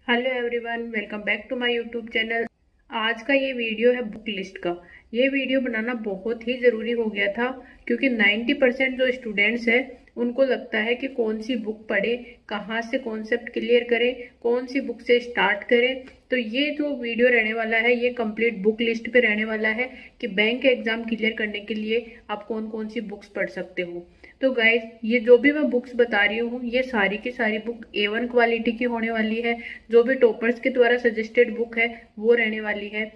Hello everyone, welcome back to my YouTube channel. आज का ये वीडियो है बुक लिस्ट का। ये वीडियो बनाना बहुत ही ज़रूरी हो गया था क्योंकि 90% जो स्टूडेंट्स हैं उनको लगता है कि कौन सी बुक पढ़े, कहाँ से कॉन्सेप्ट क्लियर करें, कौन सी बुक से स्टार्ट करें। तो ये जो वीडियो रहने वाला है ये कंप्लीट बुक लिस्ट पे रहने वाला है कि बैंक एग्जाम क्लियर करने के लिए आप कौन कौन सी बुक्स पढ़ सकते हो। तो गाइज, ये जो भी मैं बुक्स बता रही हूँ ये सारी की सारी बुक A1 क्वालिटी की होने वाली है। जो भी टॉपर्स के द्वारा सजेस्टेड बुक है वो रहने वाली है।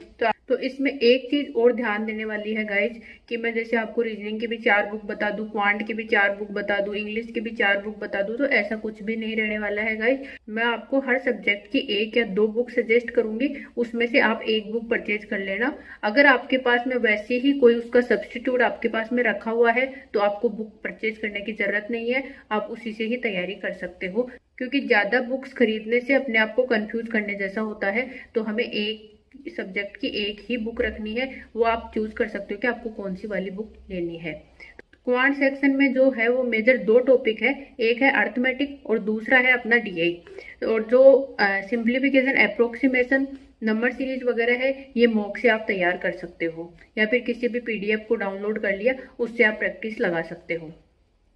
तो इसमें एक चीज और ध्यान देने वाली है गाइज कि मैं जैसे आपको रीजनिंग की भी 4 बुक बता दूं, क्वांट की भी 4 बुक बता दूं, इंग्लिश की भी 4 बुक बता दूं, तो ऐसा कुछ भी नहीं रहने वाला है गाइज। मैं आपको हर सब्जेक्ट की 1 या 2 बुक सजेस्ट करूंगी, उसमें से आप 1 बुक परचेज कर लेना। अगर आपके पास में वैसे ही कोई उसका सब्स्टिट्यूट आपके पास में रखा हुआ है तो आपको बुक परचेज करने की जरूरत नहीं है, आप उसी से ही तैयारी कर सकते हो। क्योंकि ज्यादा बुक्स खरीदने से अपने आप को कंफ्यूज करने जैसा होता है। तो हमें एक सब्जेक्ट की 1 ही बुक रखनी है, वो आप चूज कर सकते हो कि आपको कौन सी वाली बुक लेनी है। क्वांट सेक्शन में जो है वो मेजर 2 टॉपिक है, एक है अर्थमेटिक और दूसरा है अपना DI। और जो सिंप्लीफिकेशन, अप्रोक्सीमेशन, नंबर सीरीज वगैरह है ये मॉक से आप तैयार कर सकते हो या फिर किसी भी PDF को डाउनलोड कर लिया उससे आप प्रैक्टिस लगा सकते हो।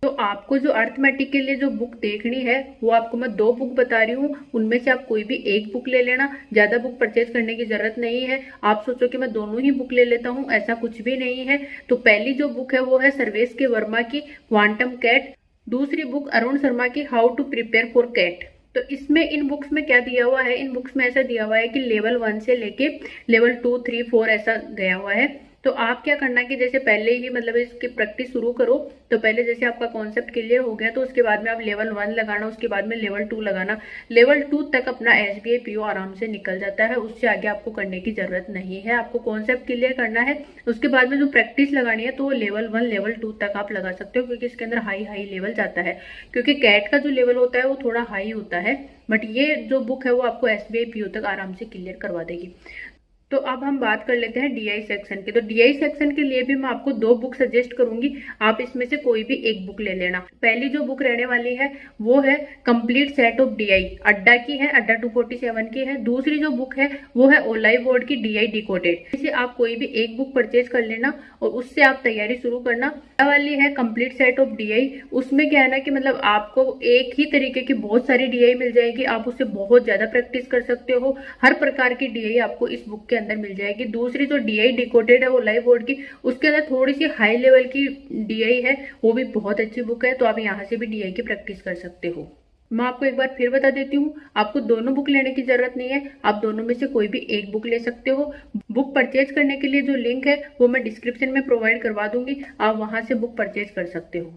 तो आपको जो अर्थमेटिक के लिए जो बुक देखनी है वो आपको मैं 2 बुक बता रही हूँ, उनमें से आप कोई भी 1 बुक ले लेना। ज्यादा बुक परचेज करने की जरूरत नहीं है। आप सोचो कि मैं दोनों ही बुक ले लेता हूँ, ऐसा कुछ भी नहीं है। तो पहली जो बुक है वो है सर्वेश के वर्मा की क्वांटम कैट, दूसरी बुक अरुण शर्मा की how to prepare for CAT. तो इसमें इन बुक्स में क्या दिया हुआ है, इन बुक्स में ऐसा दिया हुआ है कि लेवल 1 से लेके लेवल 2, 3, 4 ऐसा गया हुआ है। तो आप क्या करना है कि जैसे पहले ही मतलब इसकी प्रैक्टिस शुरू करो। तो पहले जैसे आपका कॉन्सेप्ट क्लियर हो गया तो उसके बाद में आप लेवल 1 लगाना, उसके बाद में लेवल 2 लगाना। लेवल 2 तक अपना SBI PO आराम से निकल जाता है, उससे आगे आपको करने की जरूरत नहीं है। आपको कॉन्सेप्ट क्लियर करना है, उसके बाद में जो प्रैक्टिस लगानी है तो वो लेवल 1 लेवल 2 तक आप लगा सकते हो, क्योंकि इसके अंदर हाई हाई लेवल जाता है। क्योंकि कैट का जो लेवल होता है वो थोड़ा हाई होता है, बट ये जो बुक है वो आपको SBI PO तक आराम से क्लियर करवा देगी। तो अब हम बात कर लेते हैं DI सेक्शन की। तो DI सेक्शन के लिए भी मैं आपको 2 बुक सजेस्ट करूंगी, आप इसमें से कोई भी 1 बुक ले लेना। पहली जो बुक रहने वाली है वो है कंप्लीट सेट ऑफ DI, अड्डा की है, अड्डा 247 की है। दूसरी जो बुक है वो है ओलाई बोर्ड की DI डिकोडेड। इसे आप कोई भी 1 बुक परचेज कर लेना और उससे आप तैयारी शुरू करना। वाली है कंप्लीट सेट ऑफ DI, उसमें क्या है ना कि मतलब आपको एक ही तरीके की बहुत सारी DI मिल जाएगी, आप उससे बहुत ज्यादा प्रैक्टिस कर सकते हो। हर प्रकार की DI आपको इस बुक के अंदर मिल जाएगी। दूसरी जो DI डिकोडेड है वो लाइव बोर्ड की, उसके अंदर थोड़ी सी हाई लेवल की DI है, वो भी बहुत अच्छी बुक है। तो आप यहाँ से भी DI की प्रैक्टिस कर सकते हो। मैं आपको एक बार फिर बता देती हूँ, आपको दोनों बुक लेने की जरूरत नहीं है, आप दोनों में से कोई भी 1 बुक ले सकते हो। बुक परचेज करने के लिए जो लिंक है वो मैं डिस्क्रिप्शन में प्रोवाइड करवा दूंगी, आप वहां से बुक परचेज कर सकते हो।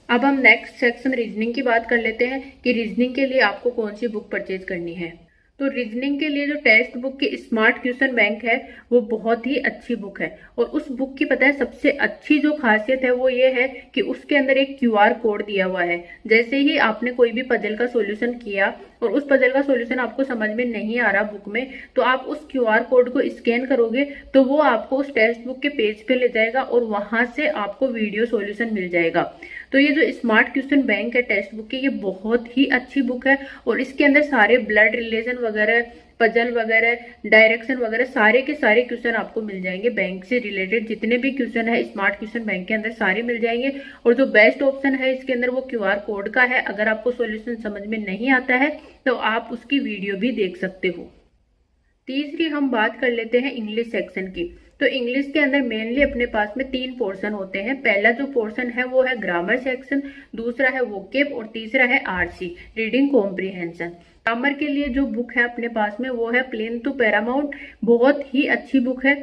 अब हम नेक्स्ट सेक्शन रीजनिंग की बात कर लेते हैं कि रीजनिंग के लिए आपको कौन सी बुक परचेज करनी है। तो रीजनिंग के लिए जो टेक्स्ट बुक की स्मार्ट क्वेश्चन बैंक है वो बहुत ही अच्छी बुक है। और उस बुक की पता है सबसे अच्छी जो खासियत है वो ये है कि उसके अंदर एक QR कोड दिया हुआ है। जैसे ही आपने कोई भी पजल का सॉल्यूशन किया और उस पजल का सॉल्यूशन आपको समझ में नहीं आ रहा बुक में, तो आप उस QR कोड को स्कैन करोगे तो वो आपको उस टेक्स्ट बुक के पेज पे ले जाएगा और वहां से आपको वीडियो सॉल्यूशन मिल जाएगा। तो ये जो स्मार्ट क्वेश्चन बैंक है टेक्स्ट बुक की, ये बहुत ही अच्छी बुक है और इसके अंदर सारे ब्लड रिलेशन वगैरह, पजल वगैरह, डायरेक्शन वगैरह सारे के सारे क्वेश्चन आपको मिल जाएंगे। बैंक से रिलेटेड जितने भी क्वेश्चन है स्मार्ट क्वेश्चन बैंक के अंदर सारे मिल जाएंगे। और जो बेस्ट ऑप्शन है इसके अंदर वो QR कोड का है। अगर आपको सॉल्यूशन समझ में नहीं आता है तो आप उसकी वीडियो भी देख सकते हो। तीसरी हम बात कर लेते हैं इंग्लिश सेक्शन की। तो इंग्लिश के अंदर मेनली अपने पास में 3 पोर्शन होते हैं। पहला जो पोर्शन है वो है ग्रामर सेक्शन, दूसरा है वोकेब और तीसरा है RC रीडिंग कॉम्प्रिहेंशन। ग्रामर के लिए जो बुक है अपने पास में वो है प्लेन टू पैरामाउंट, बहुत ही अच्छी बुक है।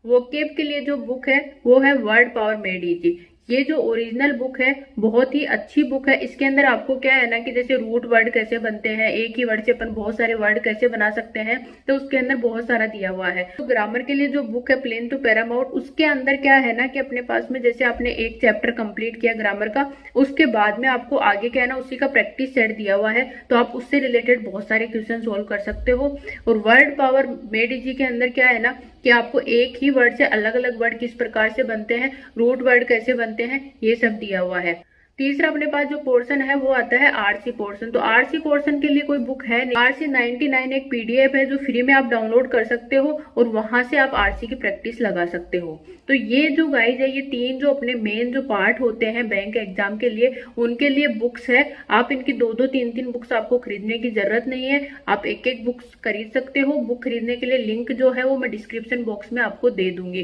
वोकेब के लिए जो बुक है वो है वर्ड पावर मेड इजी। ये जो ओरिजिनल बुक है बहुत ही अच्छी बुक है। इसके अंदर आपको क्या है ना कि जैसे रूट वर्ड कैसे बनते हैं, एक ही वर्ड से अपन बहुत सारे वर्ड कैसे बना सकते हैं, तो उसके अंदर बहुत सारा दिया हुआ है। तो ग्रामर के लिए जो बुक है प्लेन टू पैरामाउंट, उसके अंदर क्या है ना कि अपने पास में जैसे आपने एक चैप्टर कंप्लीट किया ग्रामर का, उसके बाद में आपको आगे क्या है ना उसी का प्रैक्टिस सेट दिया हुआ है, तो आप उससे रिलेटेड बहुत सारे क्वेश्चन सोल्व कर सकते हो। और वर्ड पावर मेड इजी के अंदर क्या है ना कि आपको एक ही वर्ड से अलग अलग वर्ड किस प्रकार से बनते हैं, रूट वर्ड कैसे बनते हैं, ये सब दिया हुआ है। तीसरा अपने पास जो पोर्शन है वो आता है आरसी पोर्शन। तो आरसी पोर्शन के लिए कोई बुक है नहीं। आरसी 99 एक पीडीएफ है जो फ्री में आप डाउनलोड कर सकते हो और वहां से आप आरसी की प्रैक्टिस लगा सकते हो। तो ये जो गाइज है, ये तीन जो अपने मेन जो पार्ट होते हैं बैंक एग्जाम के लिए, उनके लिए बुक्स है। आप इनकी दो दो तीन तीन बुक्स आपको खरीदने की जरूरत नहीं है, आप एक एक बुक्स खरीद सकते हो। बुक खरीदने के लिए लिंक जो है वो मैं डिस्क्रिप्शन बॉक्स में आपको दे दूंगी।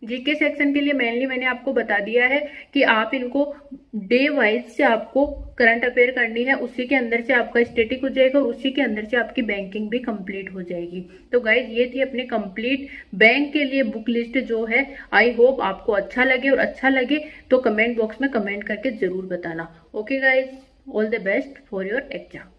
जीके सेक्शन के लिए मेनली मैंने आपको बता दिया है कि आप इनको डे वाइज से आपको करंट अफेयर करनी है, उसी के अंदर से आपका स्टैटिक हो जाएगा और उसी के अंदर से आपकी बैंकिंग भी कंप्लीट हो जाएगी। तो गाइज ये थी अपने कंप्लीट बैंक के लिए बुक लिस्ट जो है। आई होप आपको अच्छा लगे, और अच्छा लगे तो कमेंट बॉक्स में कमेंट करके जरूर बताना। Okay guys, all the best for your exam.